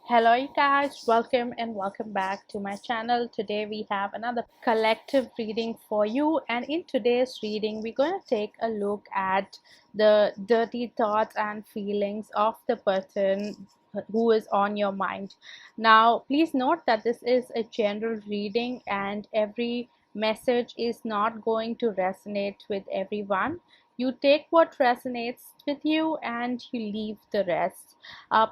Hello you guys, welcome back to my channel. Today we have another collective reading for you, and in today's reading we're going to take a look at the dirty thoughts and feelings of the person who is on your mind. Now please note that this is a general reading and every message is not going to resonate with everyone. You take what resonates with you and you leave the rest.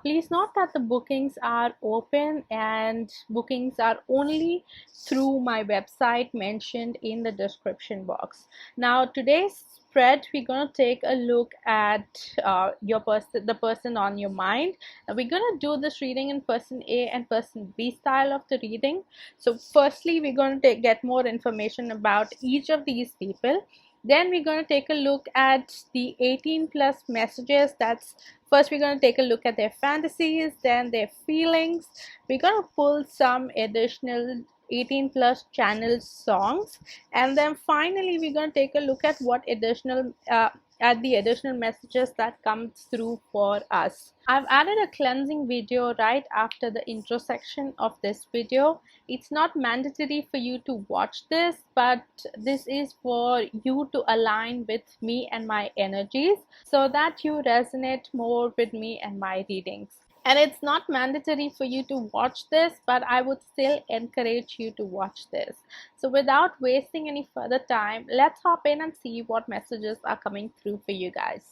Please note that the bookings are open and bookings are only through my website mentioned in the description box. Now today's spread, we're going to take a look at the person on your mind. Now, we're going to do this reading in person A and person B style of the reading. So firstly, we're going to get more information about each of these people. Then we're going to take a look at the 18 plus messages. That's first we're going to take a look at their fantasies, then their feelings. We're going to pull some additional 18 plus channel songs, and then finally we're going to take a look at what additional at the additional messages that comes through for us. I've added a cleansing video right after the intro section of this video. It's not mandatory for you to watch this, but this is for you to align with me and my energies so that you resonate more with me and my readings. And it's not mandatory for you to watch this, but I would still encourage you to watch this. So without wasting any further time, let's hop in and see what messages are coming through for you guys.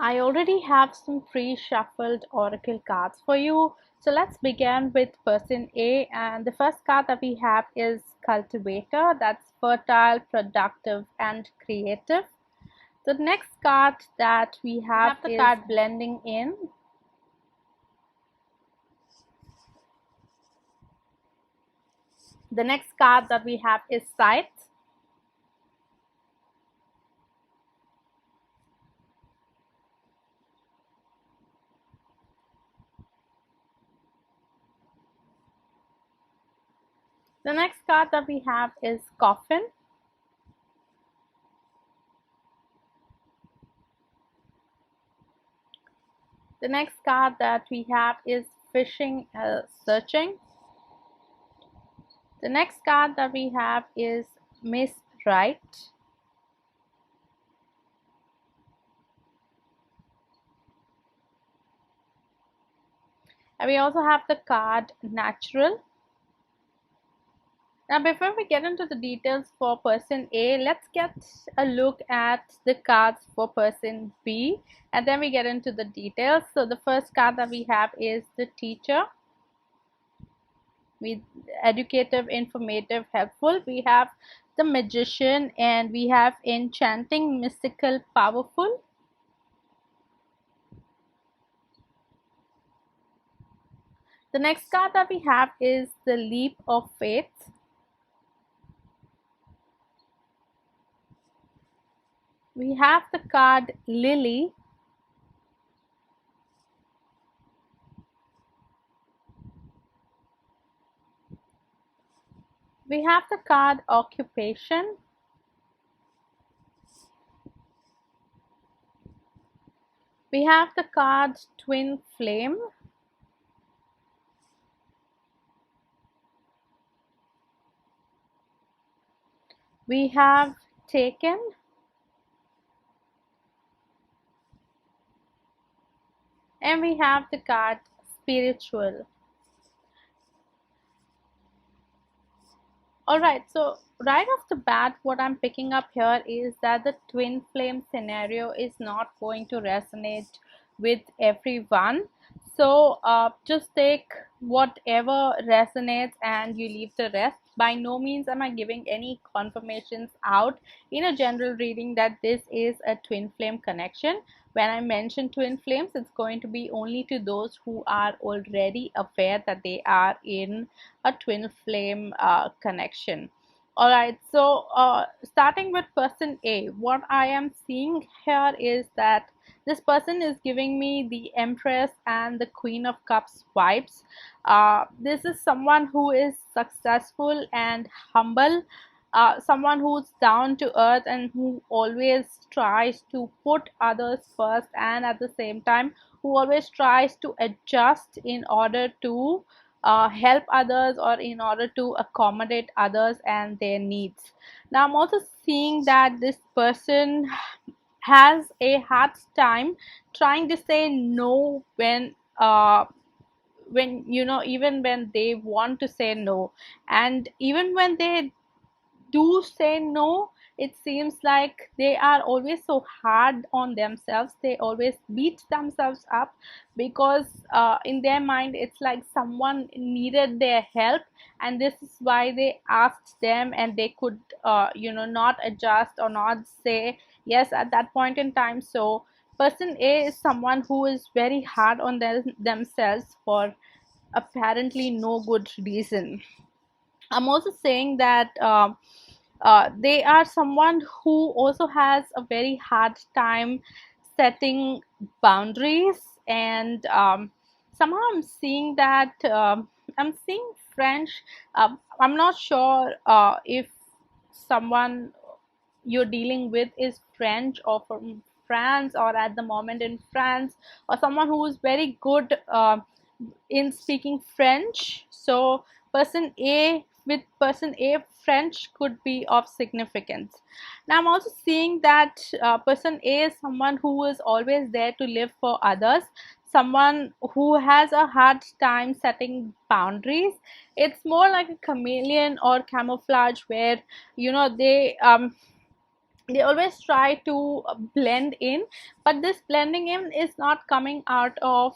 I already have some pre-shuffled oracle cards for you. So let's begin with person A, and the first card that we have is Cultivator. That's fertile, productive and creative. The next card that we have the card Blending In. The next card that we have is Sight. The next card that we have is Coffin. The next card that we have is Fishing, Searching. The next card that we have is Miss Right. And we also have the card Natural. Now before we get into the details for person A, let's get a look at the cards for person B, and then we get into the details. So the first card that we have is the Teacher. With educative, informative, helpful. We have the Magician, and we have Enchanting, mystical, powerful. The next card that we have is the Leap of Faith. We have the card Lily. We have the card Occupation. We have the card Twin Flame. We have Taken. And we have the card Spiritual. Alright, so right off the bat, what I'm picking up here is that the twin flame scenario is not going to resonate with everyone. So just take whatever resonates and you leave the rest. By no means am I giving any confirmations out in a general reading that this is a twin flame connection. When I mention twin flames, it's going to be only to those who are already aware that they are in a twin flame connection. All right, so starting with person A, what I am seeing here is that this person is giving me the Empress and the Queen of Cups vibes. This is someone who is successful and humble, someone who's down to earth and who always tries to put others first, and at the same time, who always tries to adjust in order to help others or in order to accommodate others and their needs. Now, I'm also seeing that this person has a hard time trying to say no when even when they want to say no, and even when they do say no, it seems like they are always so hard on themselves. They always beat themselves up because in their mind it's like someone needed their help, and this is why they asked them, and they could not adjust or not say yes at that point in time. So person A is someone who is very hard on themselves for apparently no good reason. I'm also saying that they are someone who also has a very hard time setting boundaries, and somehow I'm seeing that I'm seeing French. I'm not sure if someone you're dealing with is French or from France or at the moment in France, or someone who is very good in speaking French. So person A, with person A, French could be of significance. Now I'm also seeing that person A is someone who is always there to live for others, someone who has a hard time setting boundaries. It's more like a chameleon or camouflage where they always try to blend in, but this blending in is not coming out of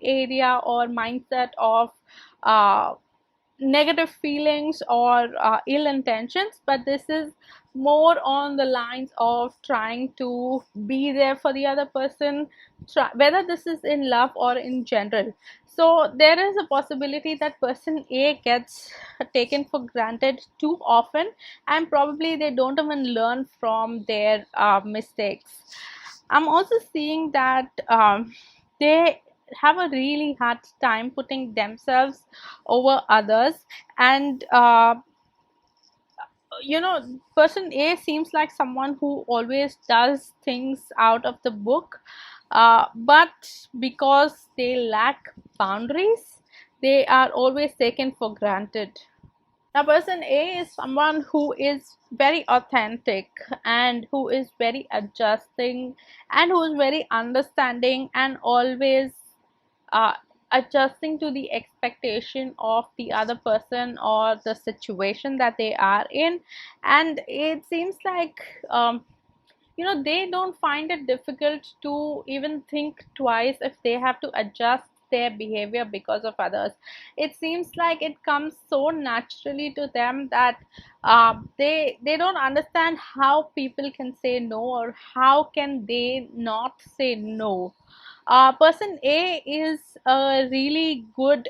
area or mindset of uh, negative feelings or ill intentions, but this is more on the lines of trying to be there for the other person, whether this is in love or in general. So there is a possibility that person A gets taken for granted too often, and probably they don't even learn from their mistakes. I'm also seeing that they have a really hard time putting themselves over others, and person A seems like someone who always does things out of the book, but because they lack boundaries, they are always taken for granted. Now, person A is someone who is very authentic and who is very adjusting and who is very understanding and always uh, adjusting to the expectation of the other person or the situation that they are in. And it seems like they don't find it difficult to even think twice if they have to adjust their behavior because of others. It seems like it comes so naturally to them that they don't understand how people can say no, or how can they not say no. Person A is a really good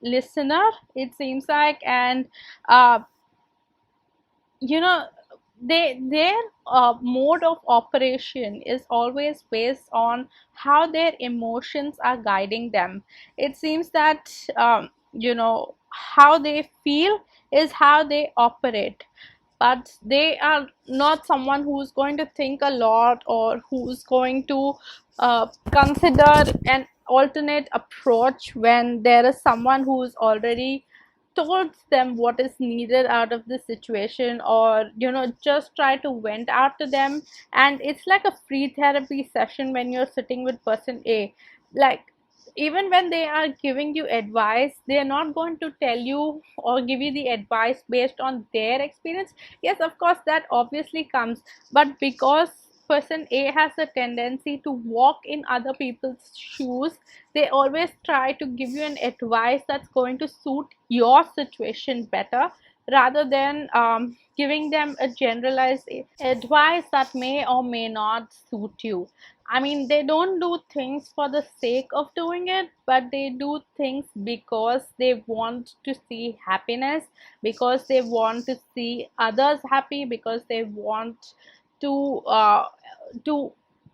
listener, it seems like, and uh, you know their mode of operation is always based on how their emotions are guiding them. It seems that how they feel is how they operate, but they are not someone who's going to think a lot or who's going to consider an alternate approach when there is someone who's already told them what is needed out of the situation, or just try to vent out to them. And it's like a free therapy session when you're sitting with person A. Like, even when they are giving you advice, they are not going to tell you or give you the advice based on their experience. Yes, of course, that obviously comes, but because person A has a tendency to walk in other people's shoes, they always try to give you an advice that's going to suit your situation better. rather than giving them a generalized advice that may or may not suit you. I mean, they don't do things for the sake of doing it, but they do things because they want to see happiness, because they want to see others happy, because they want to to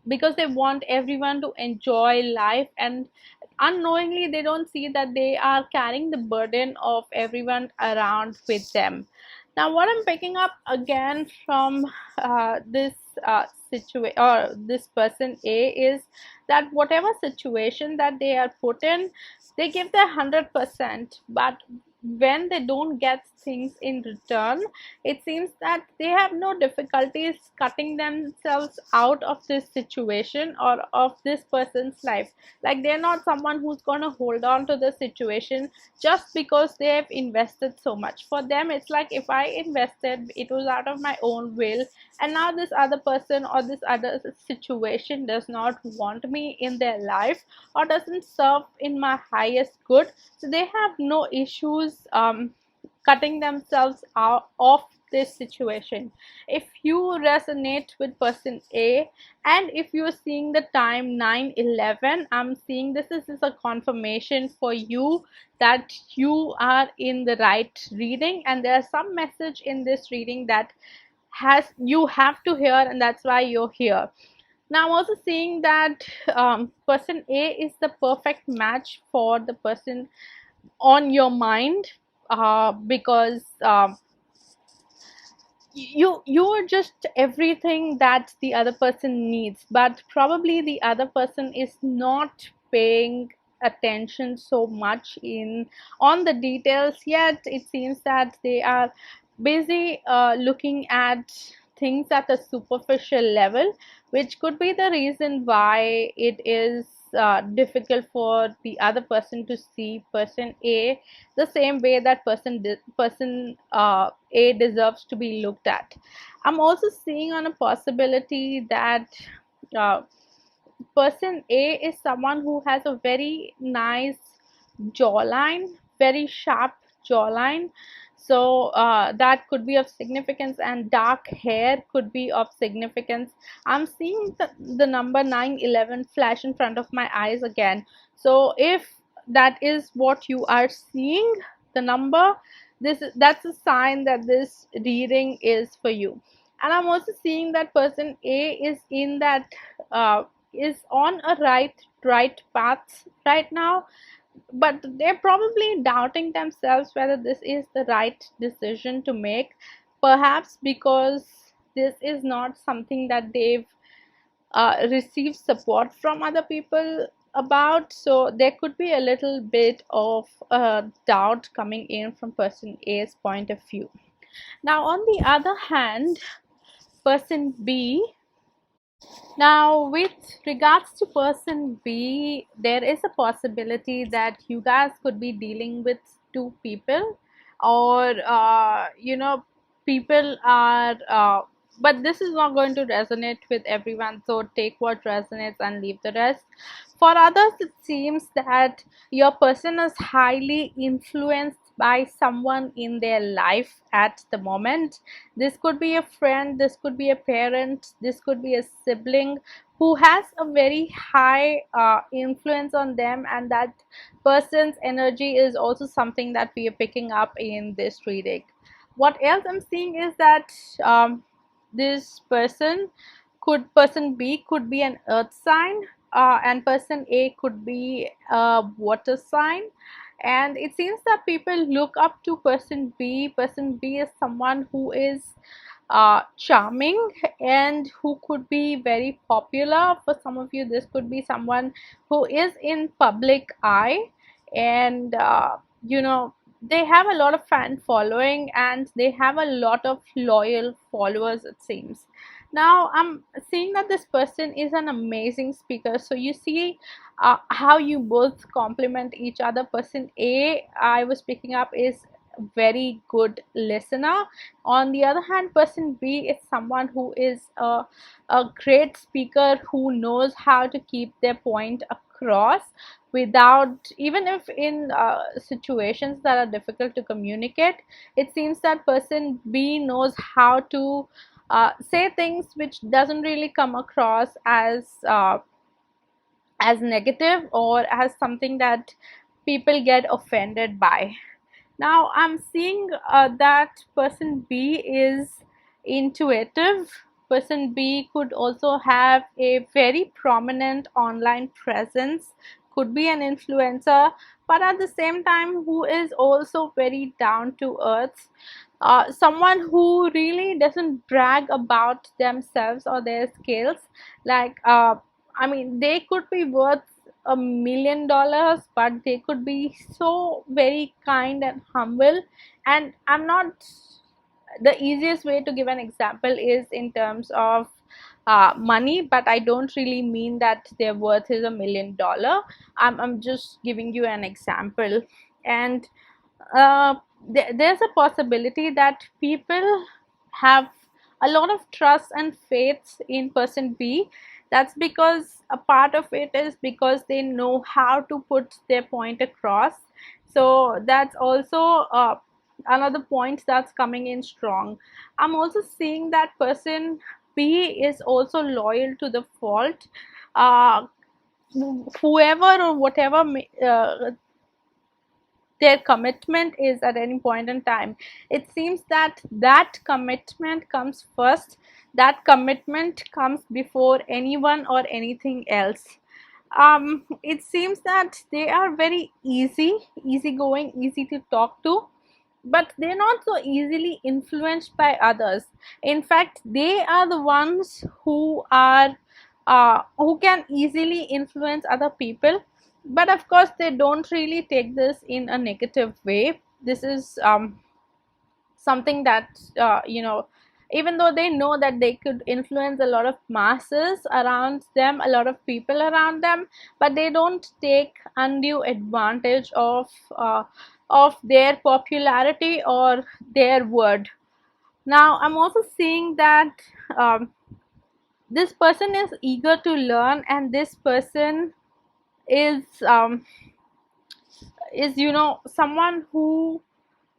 because they want everyone to enjoy life, and unknowingly they don't see that they are carrying the burden of everyone around with them. Now, what I'm picking up again from this situation or this person A is that whatever situation that they are put in, they give their 100%, but when they don't get things in return, it seems that they have no difficulties cutting themselves out of this situation or of this person's life. Like, they're not someone who's going to hold on to the situation just because they have invested so much. For them, it's like, if I invested, it was out of my own will, and now this other person or this other situation does not want me in their life or doesn't serve in my highest good, so they have no issues cutting themselves out of this situation. If you resonate with person A, and if you're seeing the time 9:11, I'm seeing this is a confirmation for you that you are in the right reading, and there's some message in this reading that has you have to hear, and that's why you're here. Now, I'm also seeing that person A is the perfect match for the person on your mind, because you are just everything that the other person needs, but probably the other person is not paying attention so much in on the details yet. It seems that they are busy looking at things at a superficial level, which could be the reason why it is difficult for the other person to see person A the same way that person A deserves to be looked at. I'm also seeing on a possibility that uh, person A is someone who has a very nice jawline, very sharp jawline. So that could be of significance, and dark hair could be of significance. I'm seeing the number 911 flash in front of my eyes again. So if that is what you are seeing, the number, that's a sign that this reading is for you. And I'm also seeing that person A is in that is on a right path right now, but they're probably doubting themselves whether this is the right decision to make, perhaps because this is not something that they've received support from other people about. So there could be a little bit of doubt coming in from person A's point of view. Now, on the other hand, person B, now, with regards to person B, there is a possibility that you guys could be dealing with two people, or people are. But this is not going to resonate with everyone, so take what resonates and leave the rest. For others, it seems that your person is highly influenced by someone in their life at the moment. This could be a friend, this could be a parent, this could be a sibling who has a very high influence on them, and that person's energy is also something that we are picking up in this reading. What else I'm seeing is that this person B could be an earth sign, and person A could be a water sign. And it seems that people look up to person B. Person B is someone who is charming and who could be very popular. For some of you, this could be someone who is in public eye, and they have a lot of fan following, and they have a lot of loyal followers, it seems. Now, I'm seeing that this person is an amazing speaker, so you see how you both complement each other. Person A, I was picking up, is very good listener. On the other hand, person B is someone who is a great speaker, who knows how to keep their point across without, even if in situations that are difficult to communicate, it seems that person B knows how to say things which doesn't really come across as negative or as something that people get offended by. Now I'm seeing that person B is intuitive. Person B could also have a very prominent online presence, could be an influencer, but at the same time who is also very down to earth. Someone who really doesn't brag about themselves or their skills. Like, I mean, they could be worth $1 million, but they could be so very kind and humble. And I'm not, the easiest way to give an example is in terms of money, but I don't really mean that their worth is $1 million. I'm just giving you an example. And uh, there's a possibility that people have a lot of trust and faith in person B. That's because a part of it is because they know how to put their point across. So that's also another point that's coming in strong. I'm also seeing that person B is also loyal to the fault. uh, Whoever or whatever their commitment is at any point in time, it seems that that commitment comes first. That commitment comes before anyone or anything else. It seems that they are very easygoing, easy to talk to, but they're not so easily influenced by others. In fact, they are the ones who can easily influence other people. But of course, they don't really take this in a negative way. This is something that even though they know that they could influence a lot of masses around them, a lot of people around them, but they don't take undue advantage of their popularity or their word. Now I'm also seeing that um, this person is eager to learn, and this person is someone who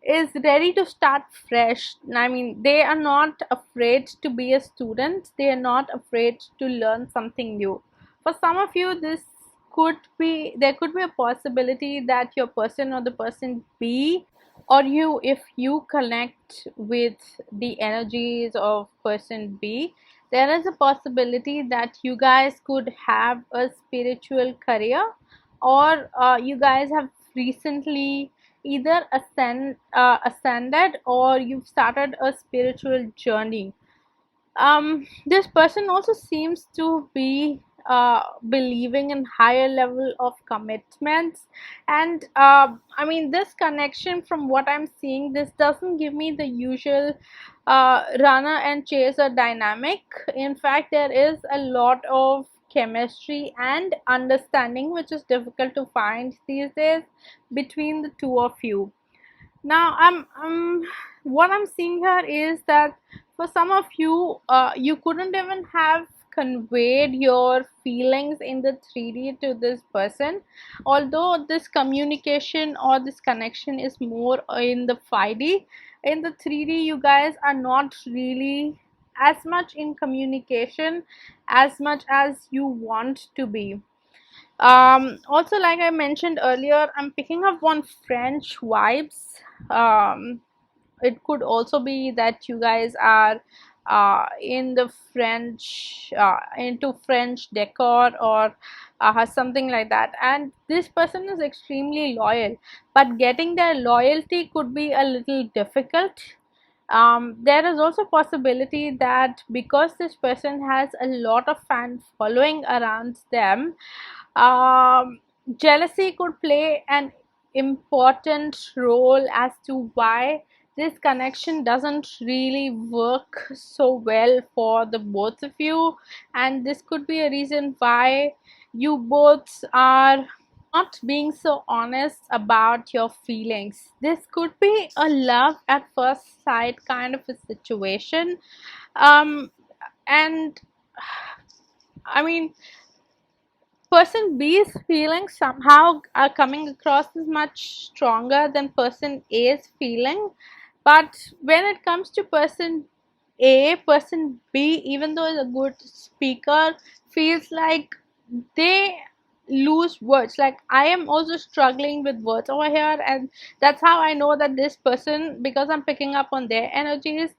is ready to start fresh. I mean, they are not afraid to be a student, they are not afraid to learn something new. For some of you, there could be a possibility that your person or the person B, or you, if you connect with the energies of person B, there is a possibility that you guys could have a spiritual career, or you guys have recently either ascended, or you've started a spiritual journey. This person also seems to be believing in higher level of commitments. And I mean, this connection, from what I'm seeing, this doesn't give me the usual runner and chaser dynamic. In fact, there is a lot of chemistry and understanding which is difficult to find these days between the two of you. Now what I'm seeing here is that for some of you, you couldn't even have conveyed your feelings in the 3D to this person, although this communication or this connection is more in the 5D. In the 3D, you guys are not really as much in communication as much as you want to be. Also, like I mentioned earlier, I'm picking up on French vibes. It could also be that you guys are in the French, into French decor, or something like that. And this person is extremely loyal, but getting their loyalty could be a little difficult. There is also possibility that because this person has a lot of fan following around them, um, jealousy could play an important role as to why this connection doesn't really work so well for the both of you. And this could be a reason why you both are not being so honest about your feelings. This could be a love at first sight kind of a situation. And I mean, person B's feelings somehow are coming across as much stronger than person A's feeling. But when it comes to person A, person B, even though is a good speaker, feels like they lose words. Like I am also struggling with words over here, and that's how I know that this person, because I'm picking up on their energies,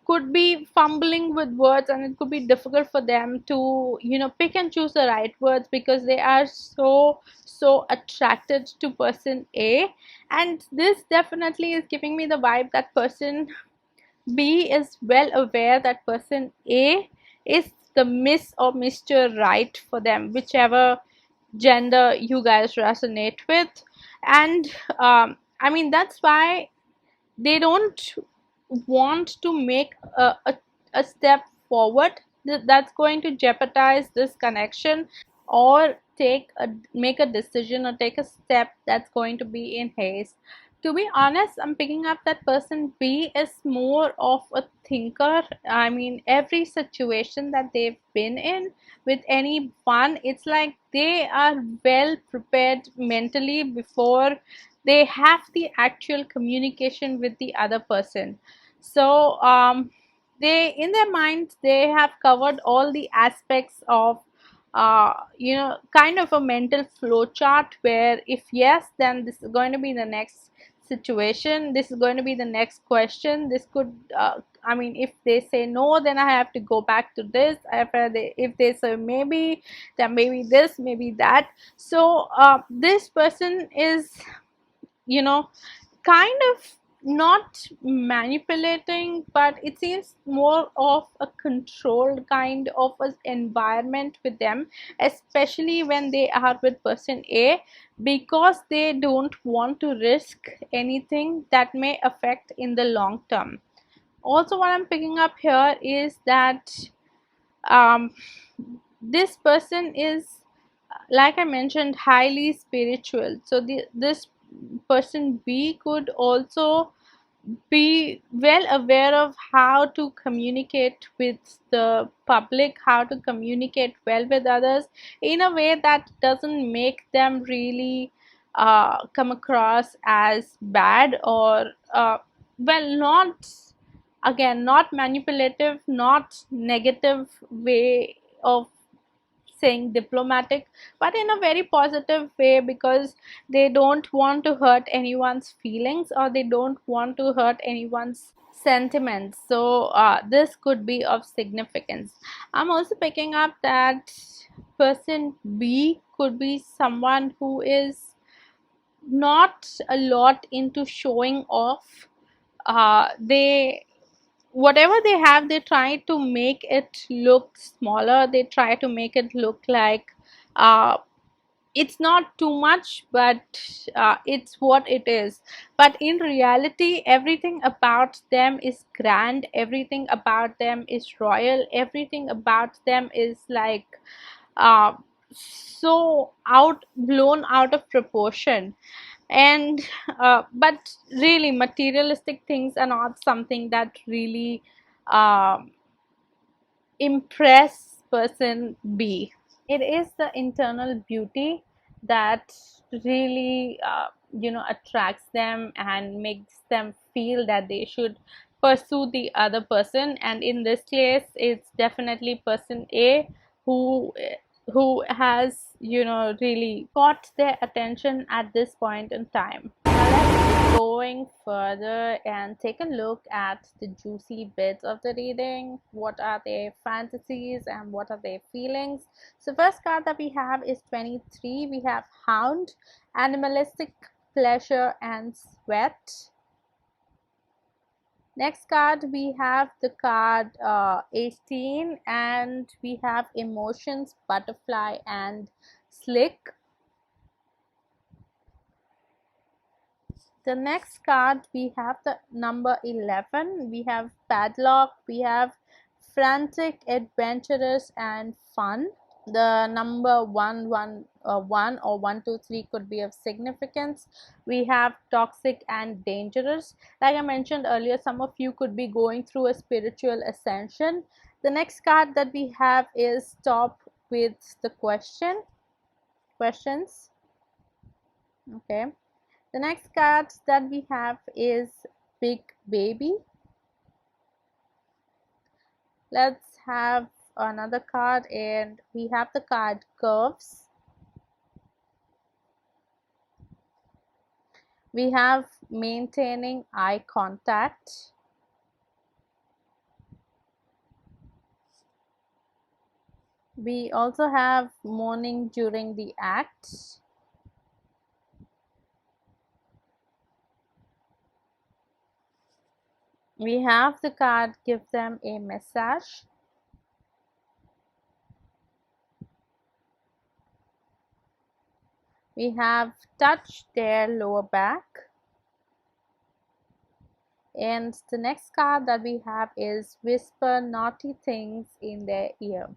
could be fumbling with words, and it could be difficult for them to, pick and choose the right words, because they are so attracted to person A. And this definitely is giving me the vibe that person B is well aware that person A is the Miss or Mr. Right for them, whichever gender you guys resonate with. And I mean, that's why they don't want to make a step forward that's going to jeopardize this connection, or make a decision or take a step that's going to be in haste. To be honest, I'm picking up that person B is more of a thinker. I mean, every situation that they've been in with anyone, it's like they are well prepared mentally before they have the actual communication with the other person. So they, in their minds, they have covered all the aspects of kind of a mental flow chart, where if yes, then this is going to be the next situation, this is going to be the next question, this could I mean, if they say no, then I have to go back to this. If they say maybe, then maybe this, maybe that. So this person is, you know kind of not manipulating, but it seems more of a controlled kind of an environment with them, especially when they are with person A, because they don't want to risk anything that may affect in the long term. Also, what I'm picking up here is that um, this person is, like I mentioned, highly spiritual. So this person B could also be well aware of how to communicate with the public, how to communicate well with others in a way that doesn't make them really come across as bad, or not, again, not manipulative, not negative way of saying diplomatic, but in a very positive way, because they don't want to hurt anyone's feelings, or they don't want to hurt anyone's sentiments. So this could be of significance. I'm also picking up that person B could be someone who is not a lot into showing off. They Whatever they have, they try to make it look smaller, they try to make it look like uh, it's not too much, but it's what it is. But in reality, everything about them is grand, everything about them is royal, everything about them is like uh, so blown out of proportion. And but really, materialistic things are not something that really um impress person B. It is the internal beauty that really attracts them and makes them feel that they should pursue the other person. And in this case, it's definitely person A who who has really caught their attention at this point in time. Now let's keep going further and take a look at the juicy bits of the reading. What are their fantasies and what are their feelings? So first card that we have is 23. We have Hound, Animalistic Pleasure and Sweat. Next card we have the card 18, and we have Emotions, Butterfly and Slick. The next card we have the number 11. We have Padlock, we have Frantic, Adventurous and Fun. The number 1 or 123 could be of significance. We have Toxic and Dangerous. Like I mentioned earlier, some of you could be going through a spiritual ascension. The next card that we have is Stop with the Question. questions? Okay. The next card that we have is Big Baby. Let's have another card, and we have the card Curves. We have Maintaining Eye Contact. We also have Mourning During the Act. We have the card Give Them a Message. We have Touch Their Lower Back. And the next card that we have is Whisper Naughty Things in Their Ear.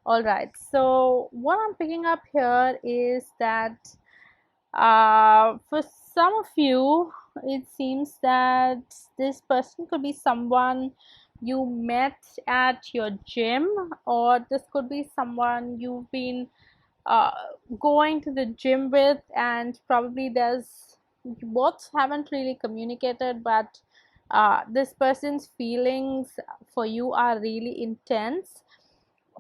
Alright, so what I'm picking up here is that for some of you, it seems that this person could be someone you met at your gym, or this could be someone you've been uh, going to the gym with, and probably you both haven't really communicated, but this person's feelings for you are really intense.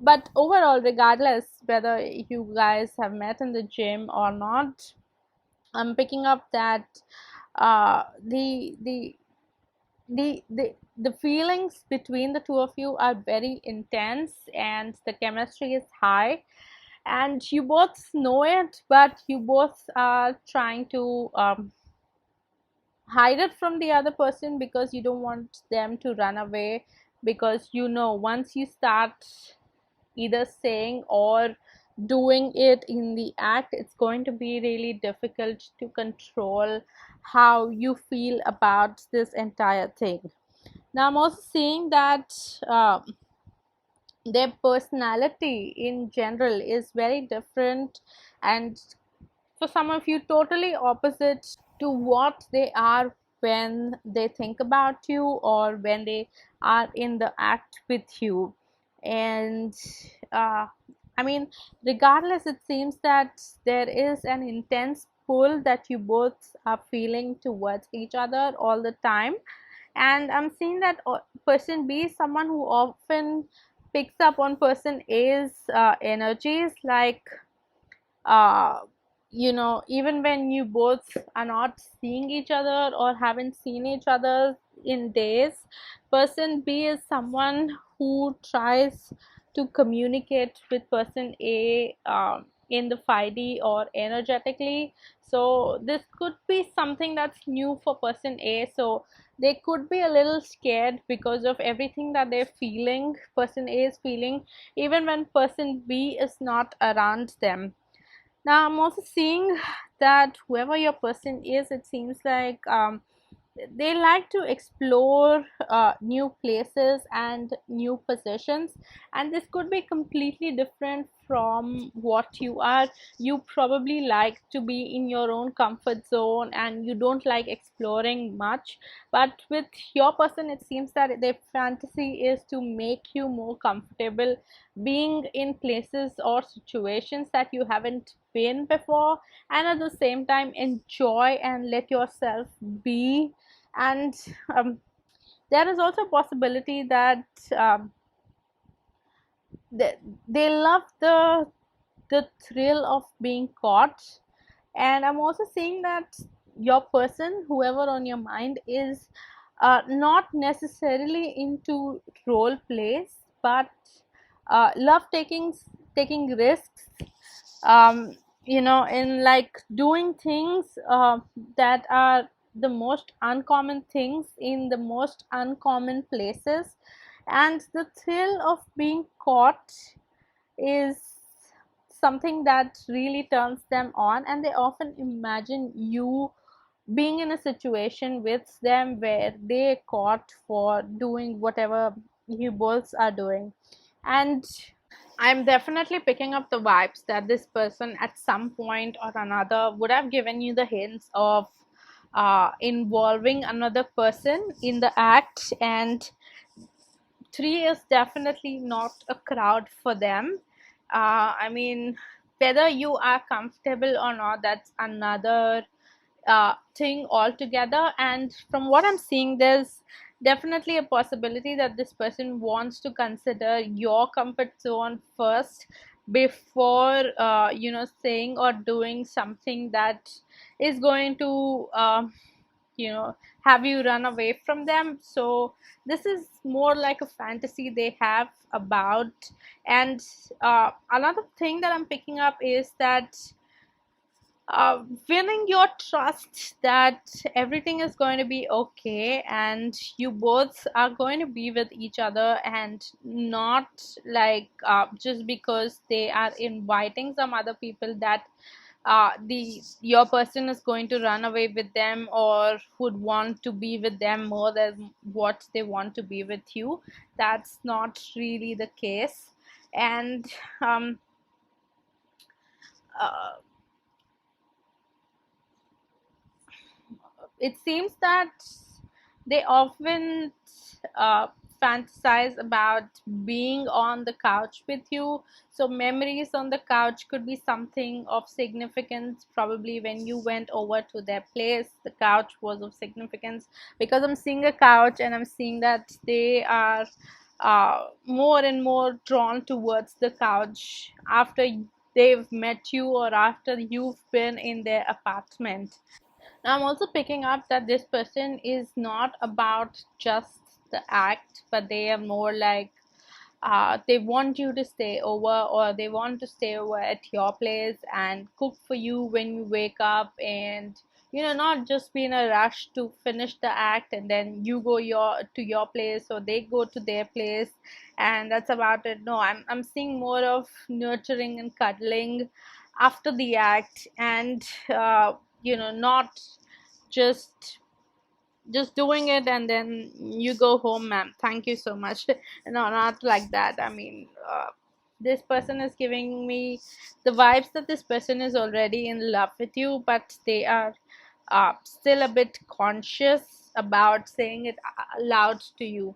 But overall, regardless whether you guys have met in the gym or not, I'm picking up that uh, the the the feelings between the two of you are very intense, and the chemistry is high, and you both know it, but you both are trying to hide it from the other person because you don't want them to run away, because you know once you start either saying or doing it in the act, it's going to be really difficult to control how you feel about this entire thing. Now I'm also seeing that their personality in general is very different, and for some of you totally opposite to what they are when they think about you or when they are in the act with you. And uh, I mean, regardless, it seems that there is an intense pull that you both are feeling towards each other all the time. And I'm seeing that person B is someone who often picks up on person A's energies, like uh, even when you both are not seeing each other or haven't seen each other in days, person B is someone who tries to communicate with person A in the 5D or energetically. So this could be something that's new for person A. So they could be a little scared because of everything that they're feeling, person A is feeling, even when person B is not around them. Now I'm also seeing that whoever your person is, it seems like they like to explore new places and new positions, and this could be completely different from what you are. You probably like to be in your own comfort zone and you don't like exploring much, but with your person it seems that their fantasy is to make you more comfortable being in places or situations that you haven't been before, and at the same time enjoy and let yourself be. And there is also a possibility that um, they, they love the thrill of being caught. And I'm also seeing that your person, whoever on your mind, is not necessarily into role plays, but love taking risks, in like doing things that are the most uncommon things in the most uncommon places. And the thrill of being caught is something that really turns them on, and they often imagine you being in a situation with them where they are caught for doing whatever you both are doing. And I'm definitely picking up the vibes that this person at some point or another would have given you the hints of involving another person in the act. And three is definitely not a crowd for them. I mean, whether you are comfortable or not, that's another thing altogether. And from what I'm seeing, there's definitely a possibility that this person wants to consider your comfort zone first before saying or doing something that is going to have you run away from them. So this is more like a fantasy they have about. And another thing that I'm picking up is that winning your trust that everything is going to be okay and you both are going to be with each other, and not like just because they are inviting some other people that the your person is going to run away with them or would want to be with them more than what they want to be with you. That's not really the case. And um, uh, it seems that they often uh, fantasize about being on the couch with you. So memories on the couch could be something of significance. Probably when you went over to their place, the couch was of significance, because I'm seeing a couch and I'm seeing that they are more and more drawn towards the couch after they've met you or after you've been in their apartment. Now, I'm also picking up that this person is not about just the act, but they are more like they want you to stay over, or they want to stay over at your place and cook for you when you wake up, and not just be in a rush to finish the act and then you go to your place or they go to their place and that's about it. No, I'm seeing more of nurturing and cuddling after the act, and not just doing it and then you go home, ma'am, thank you so much. No, not like that. I mean, this person is giving me the vibes that this person is already in love with you, but they are still a bit conscious about saying it aloud to you.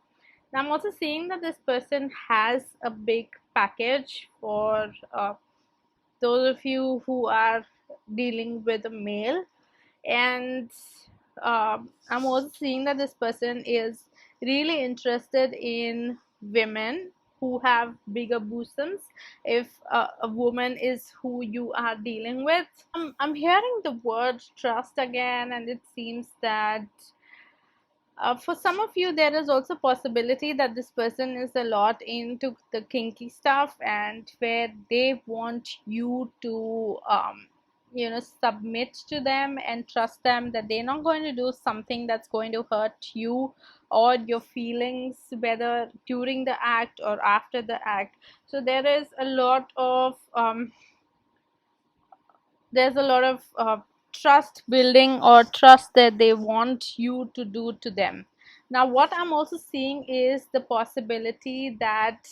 Now, I'm also seeing that this person has a big package for those of you who are dealing with a male. And I'm also seeing that this person is really interested in women who have bigger bosoms, if a woman is who you are dealing with. I'm hearing the word trust again, and it seems that for some of you there is also possibility that this person is a lot into the kinky stuff, and where they want you to submit to them and trust them that they're not going to do something that's going to hurt you or your feelings, whether during the act or after the act. So there's a lot of trust building or trust that they want you to do to them. Now, what I'm also seeing is the possibility that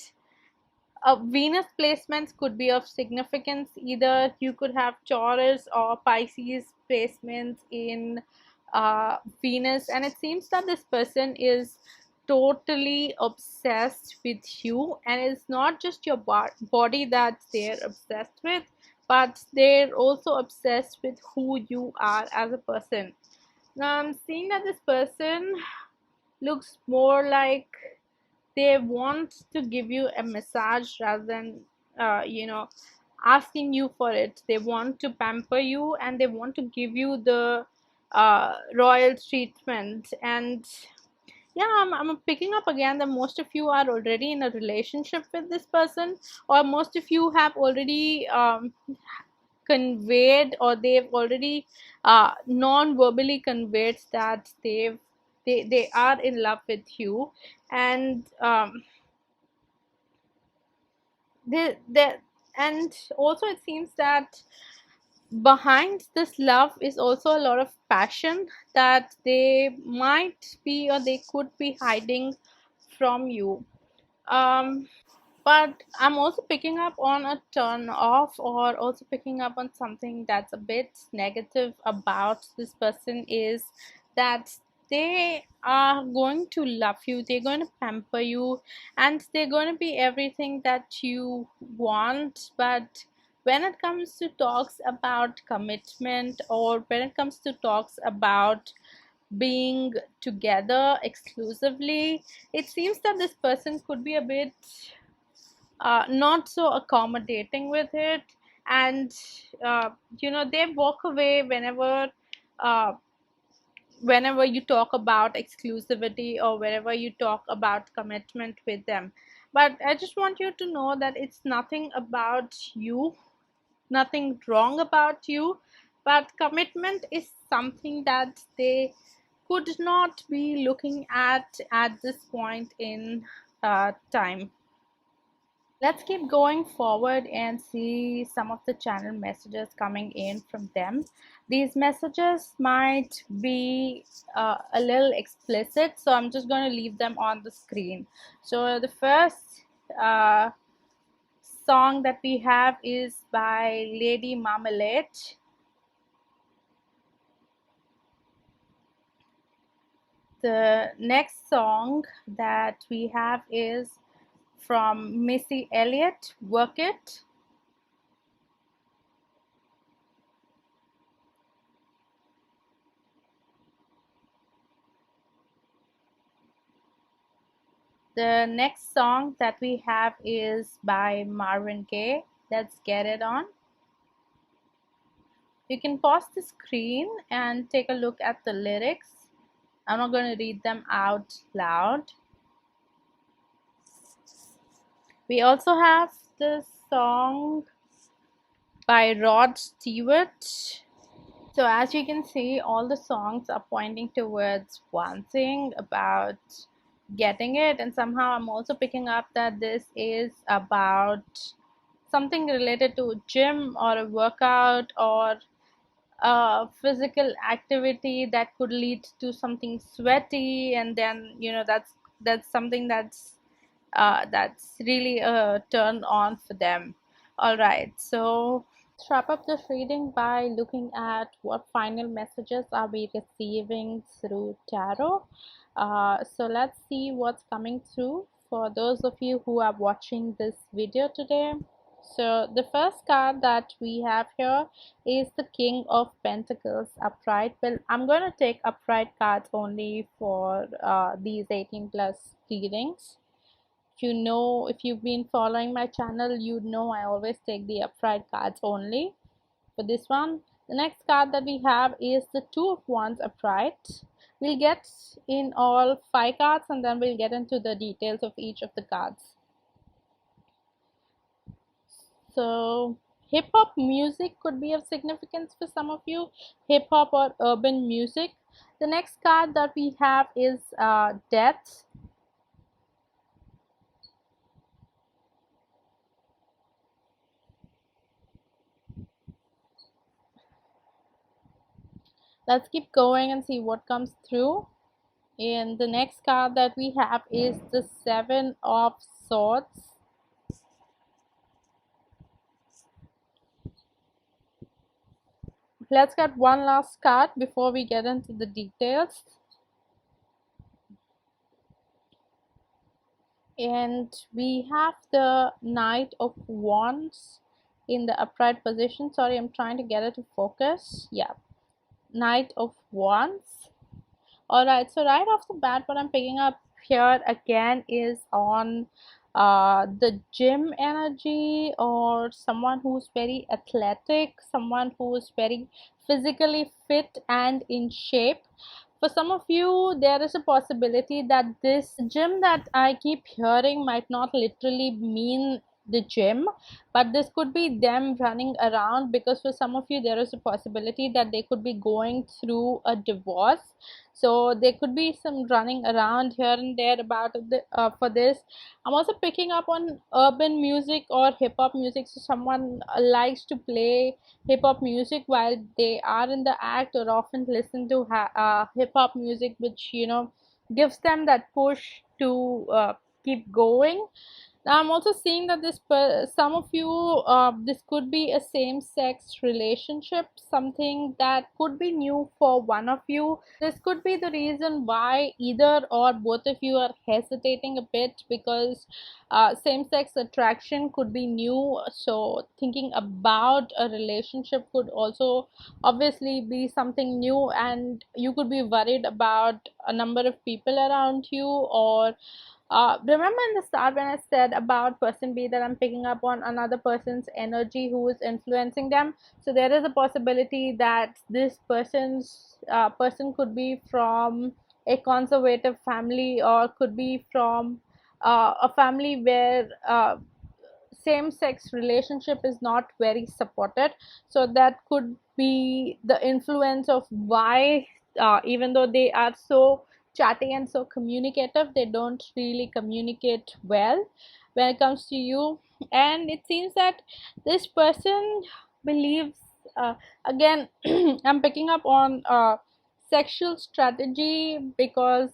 Venus placements could be of significance. Either you could have Taurus or Pisces placements in Venus, and it seems that this person is totally obsessed with you, and it's not just your body that they're obsessed with, but they're also obsessed with who you are as a person. Now, I'm seeing that this person looks more like they want to give you a massage rather than asking you for it. They want to pamper you and they want to give you the royal treatment. And yeah, I'm picking up again that most of you are already in a relationship with this person, or most of you have already conveyed, or they've already non-verbally conveyed that they are in love with you. And they and also it seems that behind this love is also a lot of passion that they might be or they could be hiding from you. um but I'm also picking up on a turn off, or also picking up on something that's a bit negative about this person, is that they are going to love you, they're going to pamper you, and they're going to be everything that you want. But when it comes to talks about commitment, or when it comes to talks about being together exclusively, it seems that this person could be a bit not so accommodating with it. And they walk away uh, whenever you talk about exclusivity, or whenever you talk about commitment with them. But I just want you to know that it's nothing about you, nothing wrong about you, but commitment is something that they could not be looking at this point in time. Let's keep going forward and see some of the channel messages coming in from them. These messages might be a little explicit, so I'm just going to leave them on the screen. So the first uh, song that we have is by Lady Marmalade. The next song that we have is from Missy Elliott, Work It. The next song that we have is by Marvin Gaye, Let's Get It On. You can pause the screen and take a look at the lyrics. I'm not going to read them out loud. We also have the song by Rod Stewart. So as you can see, all the songs are pointing towards one thing, about getting it, and somehow I'm also picking up that this is about something related to gym or a workout or a physical activity that could lead to something sweaty, and then that's something that's really a turn on for them. All right, so let's wrap up this reading by looking at what final messages are we receiving through tarot. So let's see what's coming through for those of you who are watching this video today. So the first card that we have here is the King of Pentacles upright. Well, I'm going to take upright cards only for these 18 plus readings. If you've been following my channel, you know I always take the upright cards only for this one. The next card that we have is the Two of Wands upright. We'll get in all 5 cards, and then we'll get into the details of each of the cards. So hip hop music could be of significance for some of you, hip hop or urban music. The next card that we have is Death. Let's keep going and see what comes through. And the next card that we have is the Seven of Swords. Let's get one last card before we get into the details. And we have the Knight of Wands in the upright position. Sorry, I'm trying to get it to focus. Yeah, Knight of Wands. Alright, so right off the bat, what I'm picking up here again is on the gym energy, or someone who's very athletic, someone who's very physically fit and in shape. For some of you, there is a possibility that this gym that I keep hearing might not literally mean the gym, but this could be them running around, because for some of you there is a possibility that they could be going through a divorce. So there could be some running around here and there about for this. I'm also picking up on urban music or hip hop music. So someone likes to play hip hop music while they are in the act, or often listen to hip hop music, which gives them that push to keep going. Now, I'm also seeing that some of you, this could be a same-sex relationship, something that could be new for one of you. This could be the reason why either or both of you are hesitating a bit, because same-sex attraction could be new. So thinking about a relationship could also obviously be something new, and you could be worried about a number of people around you. Or remember in the start when I said about person B that I'm picking up on another person's energy who is influencing them. So there is a possibility that this person could be from a conservative family, or could be from a family where same-sex relationship is not very supported. So that could be the influence of why, even though they are so chatty and so communicative, they don't really communicate well when it comes to you. And it seems that this person believes, again, I'm picking up on sexual strategy, because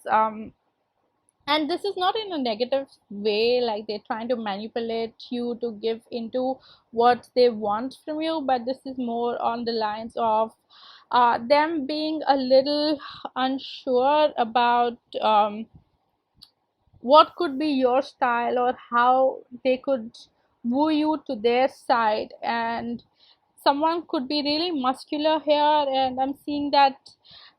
and this is not in a negative way, like they're trying to manipulate you to give into what they want from you, but this is more on the lines of them being a little unsure about what could be your style, or how they could woo you to their side. And someone could be really muscular here, and I'm seeing that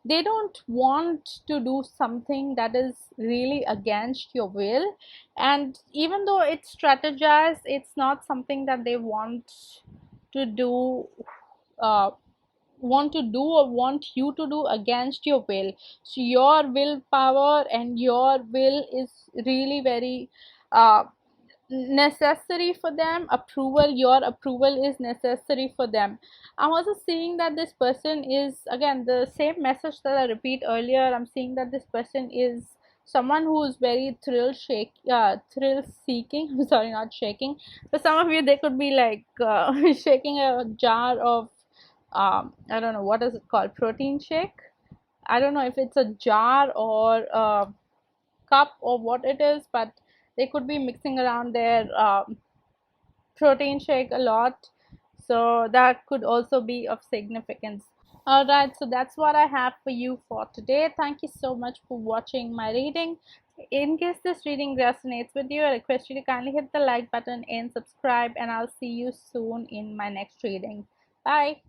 they don't want to do something that is really against your will. And even though it's strategized, it's not something that they to do uh, want you to do against your will. So your willpower and your will is really very uh, necessary for them. Your approval is necessary for them. I'm also seeing that this person is, again, the same message that I repeat earlier. I'm seeing that this person is someone who is very thrill seeking. I'm sorry, not shaking. For some of you, they could be like shaking a jar of I don't know what is it called, protein shake. I don't know if it's a jar or a cup or what it is, but they could be mixing around their protein shake a lot. So that could also be of significance. All right, so that's what I have for you for today. Thank you so much for watching my reading. In case this reading resonates with you, I request you to kindly hit the like button and subscribe, and I'll see you soon in my next reading. Bye.